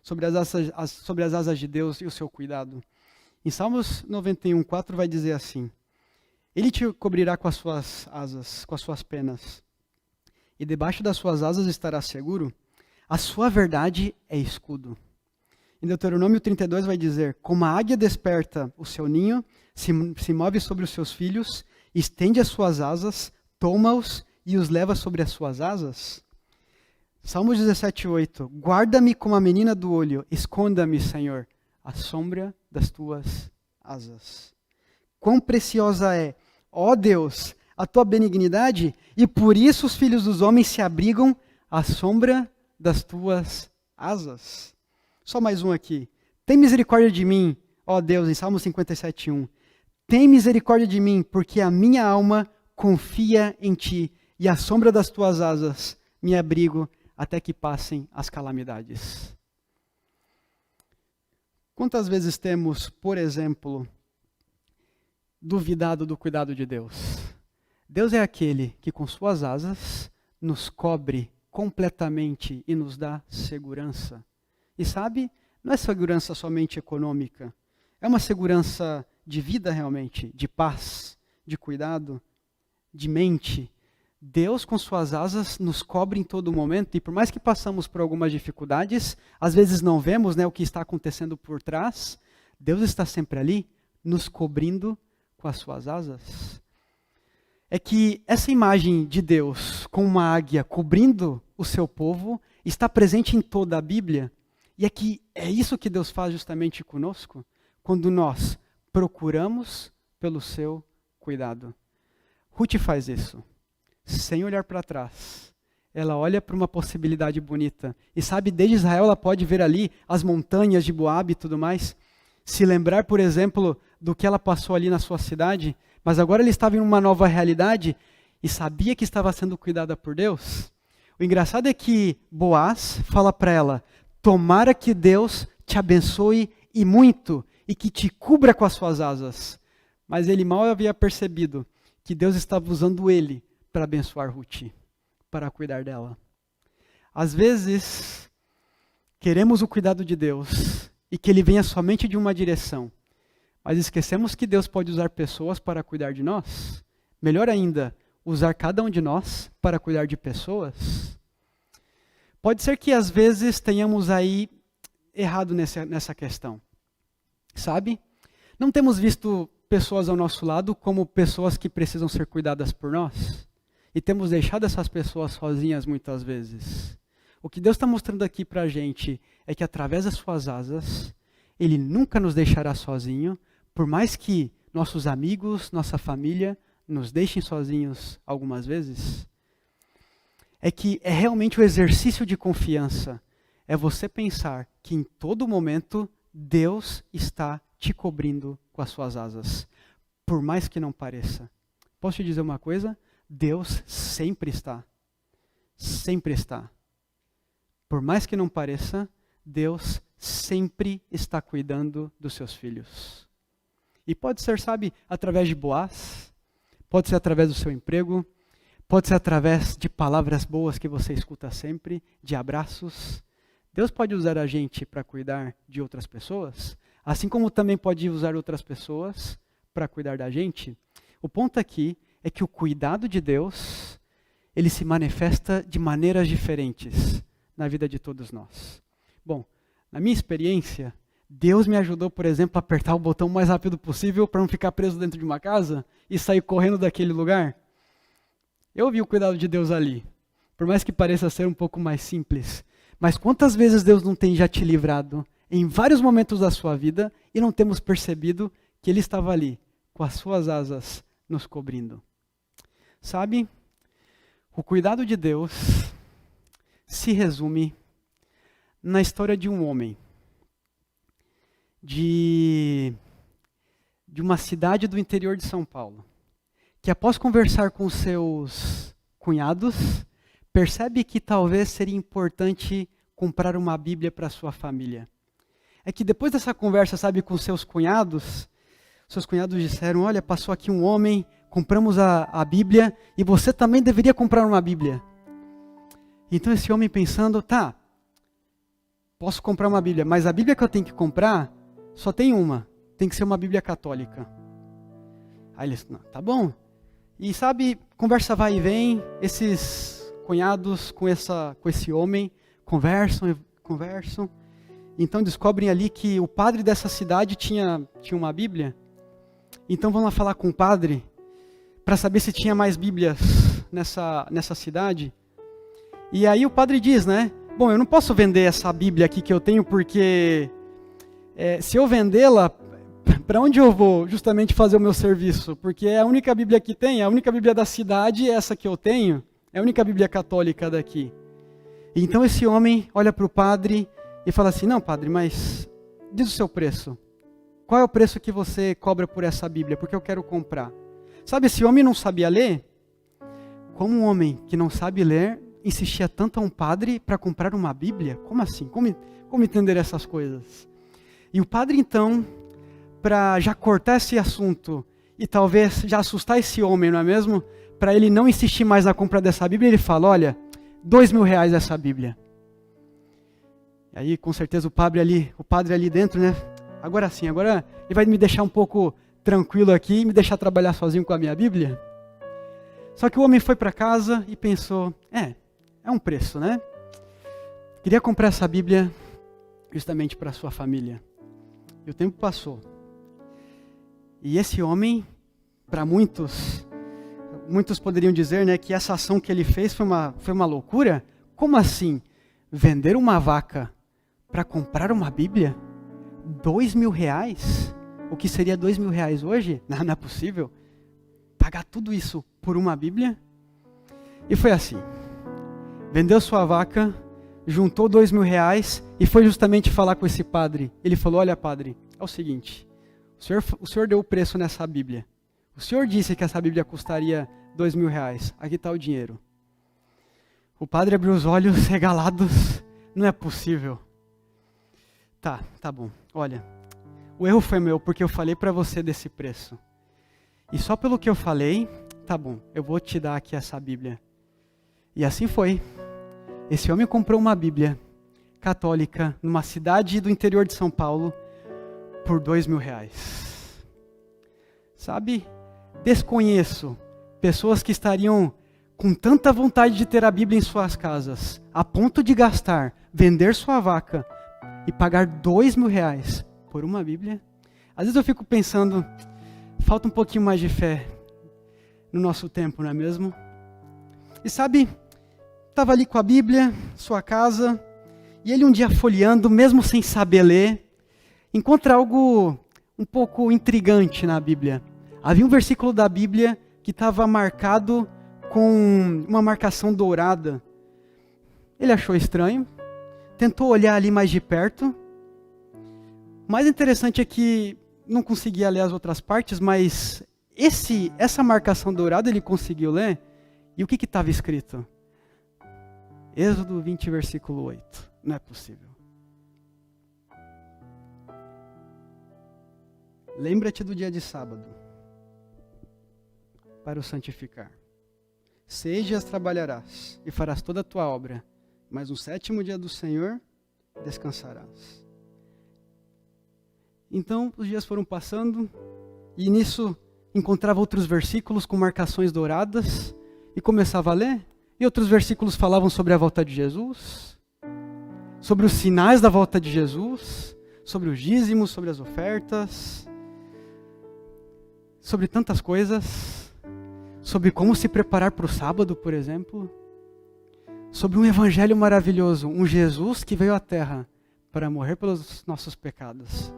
sobre as asas de Deus e o seu cuidado. Em Salmos 91:4 vai dizer assim: ele te cobrirá com as suas asas, com as suas penas, e debaixo das suas asas estará seguro. A sua verdade é escudo. Em Deuteronômio 32 vai dizer: como a águia desperta o seu ninho, se move sobre os seus filhos, estende as suas asas, toma-os e os leva sobre as suas asas. Salmos 17:8: guarda-me como a menina do olho, esconda-me, Senhor, à sombra das tuas asas. Quão preciosa é, ó Deus, a tua benignidade, e por isso os filhos dos homens se abrigam à sombra das tuas asas. Só mais um aqui. Tem misericórdia de mim, ó Deus, em Salmo 57:1. Tem misericórdia de mim, porque a minha alma confia em ti, e à sombra das tuas asas me abrigo até que passem as calamidades. Quantas vezes temos, por exemplo, duvidado do cuidado de Deus? Deus é aquele que com suas asas nos cobre completamente e nos dá segurança. E sabe, não é segurança somente econômica, é uma segurança de vida realmente, de paz, de cuidado, de mente. Deus com suas asas nos cobre em todo momento, e por mais que passamos por algumas dificuldades, às vezes não vemos, o que está acontecendo por trás, Deus está sempre ali, nos cobrindo com as suas asas. É que essa imagem de Deus com uma águia cobrindo o seu povo está presente em toda a Bíblia, e é que é isso que Deus faz justamente conosco, quando nós procuramos pelo seu cuidado. Ruth faz isso, sem olhar para trás. Ela olha para uma possibilidade bonita. E sabe, desde Israel ela pode ver ali as montanhas de Moabe e tudo mais. Se lembrar, por exemplo, do que ela passou ali na sua cidade. Mas agora ela estava em uma nova realidade e sabia que estava sendo cuidada por Deus. O engraçado é que Boaz fala para ela: tomara que Deus te abençoe e muito, e que te cubra com as suas asas. Mas ele mal havia percebido que Deus estava usando ele para abençoar Ruth, para cuidar dela. Às vezes, queremos o cuidado de Deus e que ele venha somente de uma direção, mas esquecemos que Deus pode usar pessoas para cuidar de nós. Melhor ainda, usar cada um de nós para cuidar de pessoas. Pode ser que às vezes tenhamos aí errado nessa questão. Sabe? Não temos visto pessoas ao nosso lado como pessoas que precisam ser cuidadas por nós. E temos deixado essas pessoas sozinhas muitas vezes. O que Deus está mostrando aqui para a gente é que através das suas asas, Ele nunca nos deixará sozinho, por mais que nossos amigos, nossa família, nos deixem sozinhos algumas vezes. É que é realmente o exercício de confiança. É você pensar que em todo momento Deus está te cobrindo com as suas asas, por mais que não pareça. Posso te dizer uma coisa? Deus sempre está. Sempre está. Por mais que não pareça, Deus sempre está cuidando dos seus filhos. E pode ser, sabe, através de Boaz, pode ser através do seu emprego, pode ser através de palavras boas que você escuta sempre, de abraços. Deus pode usar a gente para cuidar de outras pessoas, assim como também pode usar outras pessoas para cuidar da gente. O ponto aqui é que o cuidado de Deus, ele se manifesta de maneiras diferentes na vida de todos nós. Bom, na minha experiência, Deus me ajudou, por exemplo, a apertar o botão o mais rápido possível para não ficar preso dentro de uma casa e sair correndo daquele lugar. Eu vi o cuidado de Deus ali, por mais que pareça ser um pouco mais simples. Mas quantas vezes Deus não tem já te livrado em vários momentos da sua vida e não temos percebido que Ele estava ali, com as suas asas, nos cobrindo. Sabe, o cuidado de Deus se resume na história de um homem, de uma cidade do interior de São Paulo, que após conversar com seus cunhados, percebe que talvez seria importante comprar uma Bíblia para sua família. É que depois dessa conversa, sabe, com seus cunhados disseram: olha, passou aqui um homem, compramos a Bíblia e você também deveria comprar uma Bíblia. Então esse homem pensando: tá, posso comprar uma Bíblia, mas a Bíblia que eu tenho que comprar só tem uma, tem que ser uma Bíblia católica. Aí eles: não, tá bom. E sabe, conversa vai e vem, esses cunhados com esse homem conversam, então descobrem ali que o padre dessa cidade tinha uma Bíblia. Então vão lá falar com o padre para saber se tinha mais Bíblias nessa cidade. E aí o padre diz, bom, eu não posso vender essa Bíblia aqui que eu tenho, porque se eu vendê-la, para onde eu vou justamente fazer o meu serviço? Porque é a única Bíblia que tem, é a única Bíblia da cidade, essa que eu tenho, é a única Bíblia católica daqui. E então esse homem olha para o padre e fala assim, não, padre, mas diz o seu preço. Qual é o preço que você cobra por essa Bíblia? Porque eu quero comprar. Sabe, esse homem não sabia ler? Como um homem que não sabe ler insistia tanto a um padre para comprar uma Bíblia? Como assim? Como entender essas coisas? E o padre, então, para já cortar esse assunto e talvez já assustar esse homem, não é mesmo? Para ele não insistir mais na compra dessa Bíblia, ele fala, olha, R$2.000 essa Bíblia. E aí, com certeza, o padre ali dentro, né? Agora sim, agora ele vai me deixar um pouco tranquilo aqui e me deixar trabalhar sozinho com a minha Bíblia. Só que o homem foi para casa e pensou, é um preço, né? Queria comprar essa Bíblia justamente para a sua família. E o tempo passou. E esse homem, para muitos poderiam dizer, né, que essa ação que ele fez foi uma loucura. Como assim? Vender uma vaca para comprar uma Bíblia? R$2.000? O que seria R$2.000 hoje? Não é possível. Pagar tudo isso por uma Bíblia? E foi assim. Vendeu sua vaca, juntou R$2.000 e foi justamente falar com esse padre. Ele falou, olha padre, é o seguinte, o senhor deu o preço nessa Bíblia. O senhor disse que essa Bíblia custaria R$2.000. Aqui está o dinheiro. O padre abriu os olhos regalados. Não é possível. Tá bom. Olha, o erro foi meu porque eu falei para você desse preço. E só pelo que eu falei, tá bom, eu vou te dar aqui essa Bíblia. E assim foi. Esse homem comprou uma Bíblia católica numa cidade do interior de São Paulo por R$2.000. Sabe? Desconheço pessoas que estariam com tanta vontade de ter a Bíblia em suas casas, a ponto de gastar, vender sua vaca e pagar R$2.000 por uma Bíblia. Às vezes eu fico pensando, falta um pouquinho mais de fé no nosso tempo, não é mesmo? E sabe, estava ali com a Bíblia, sua casa, e ele um dia folheando, mesmo sem saber ler, encontra algo um pouco intrigante na Bíblia. Havia um versículo da Bíblia que estava marcado com uma marcação dourada. Ele achou estranho, tentou olhar ali mais de perto. O mais interessante é que não conseguia ler as outras partes, mas essa marcação dourada ele conseguiu ler. E o que estava escrito? Êxodo 20, versículo 8. Não é possível. Lembra-te do dia de sábado, para o santificar. 6 dias trabalharás e farás toda a tua obra, mas no 7º dia do Senhor descansarás. Então os dias foram passando e nisso encontrava outros versículos com marcações douradas e começava a ler. E outros versículos falavam sobre a volta de Jesus, sobre os sinais da volta de Jesus, sobre os dízimos, sobre as ofertas, sobre tantas coisas, sobre como se preparar para o sábado, por exemplo, sobre um evangelho maravilhoso, um Jesus que veio à terra para morrer pelos nossos pecados.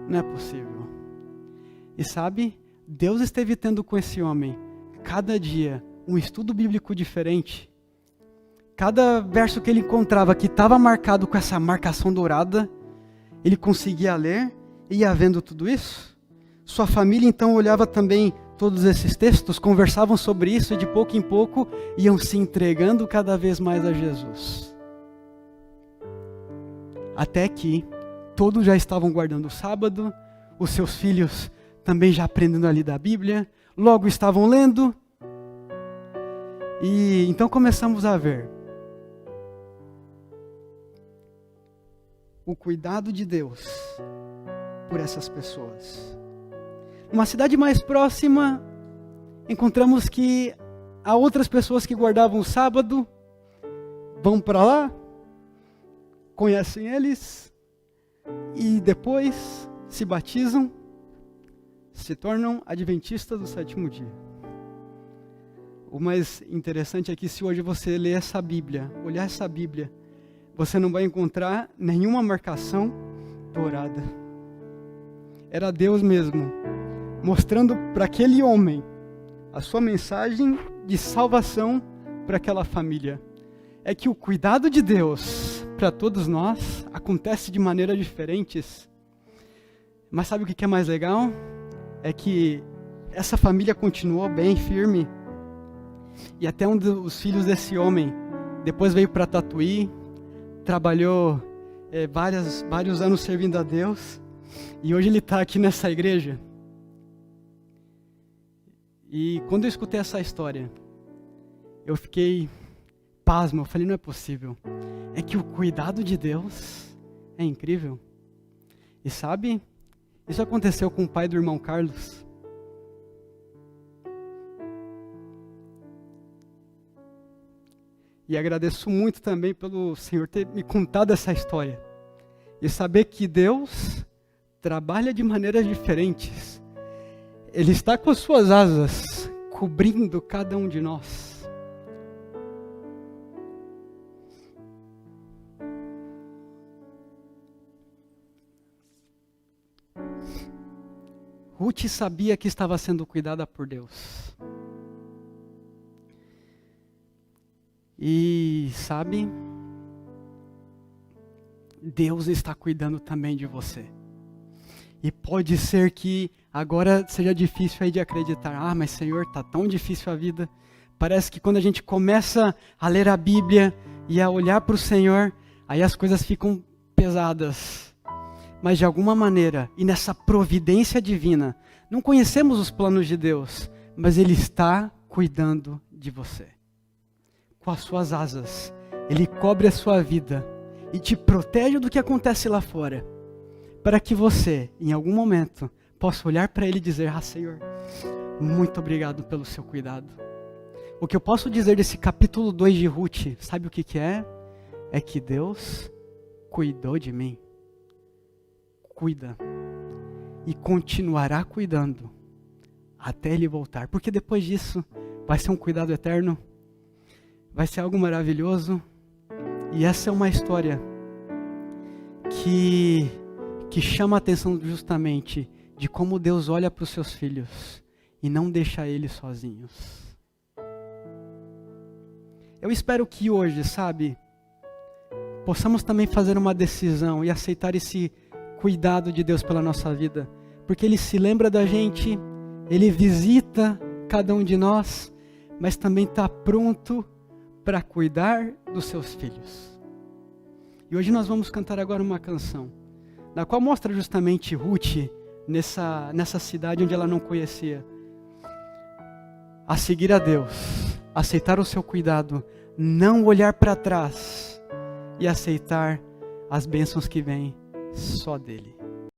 Não é possível. E sabe, Deus esteve tendo com esse homem, cada dia, um estudo bíblico diferente. Cada verso que ele encontrava que estava marcado com essa marcação dourada, ele conseguia ler e ia vendo tudo isso. Sua família então olhava também todos esses textos, conversavam sobre isso e de pouco em pouco iam se entregando cada vez mais a Jesus. Até que todos já estavam guardando o sábado, os seus filhos também já aprendendo a ler da Bíblia, logo estavam lendo. E então começamos a ver o cuidado de Deus por essas pessoas. Numa cidade mais próxima, encontramos que há outras pessoas que guardavam o sábado, vão para lá, conhecem eles e depois se batizam, se tornam adventistas do 7º dia. O mais interessante é que se hoje você ler essa Bíblia, olhar essa Bíblia, você não vai encontrar nenhuma marcação dourada. era Deus mesmo, mostrando para aquele homem a sua mensagem de salvação para aquela família. É que o cuidado de Deus para todos nós acontece de maneiras diferentes. Mas sabe o que é mais legal? É que essa família continuou bem firme. E até um dos filhos desse homem depois veio para Tatuí, trabalhou vários anos servindo a Deus. E hoje ele está aqui nessa igreja. E quando eu escutei essa história, eu fiquei pasmo. Eu falei, não é possível. É que o cuidado de Deus é incrível. E sabe, isso aconteceu com o pai do irmão Carlos. E agradeço muito também pelo Senhor ter me contado essa história. E saber que Deus trabalha de maneiras diferentes. Ele está com as suas asas cobrindo cada um de nós. Ruth sabia que estava sendo cuidada por Deus. E sabe, Deus está cuidando também de você. E pode ser que agora seja difícil aí de acreditar. Ah, mas Senhor, está tão difícil a vida. Parece que quando a gente começa a ler a Bíblia e a olhar para o Senhor, aí as coisas ficam pesadas. Mas de alguma maneira, e nessa providência divina, não conhecemos os planos de Deus, mas Ele está cuidando de você. Com as suas asas, Ele cobre a sua vida e te protege do que acontece lá fora, para que você, em algum momento, possa olhar para Ele e dizer, ah, Senhor, muito obrigado pelo seu cuidado. O que eu posso dizer desse capítulo 2 de Ruth, sabe o que é? É que Deus cuidou de mim. Cuida. E continuará cuidando até Ele voltar. Porque depois disso, vai ser um cuidado eterno. Vai ser algo maravilhoso. E essa é uma história que chama a atenção justamente de como Deus olha para os seus filhos e não deixa eles sozinhos. Eu espero que hoje, sabe, possamos também fazer uma decisão e aceitar esse cuidado de Deus pela nossa vida. Porque Ele se lembra da gente, Ele visita cada um de nós, mas também está pronto para cuidar dos seus filhos. E hoje nós vamos cantar agora uma canção, na qual mostra justamente Ruth, nessa cidade onde ela não conhecia, a seguir a Deus, aceitar o seu cuidado, não olhar para trás e aceitar as bênçãos que vêm só dele.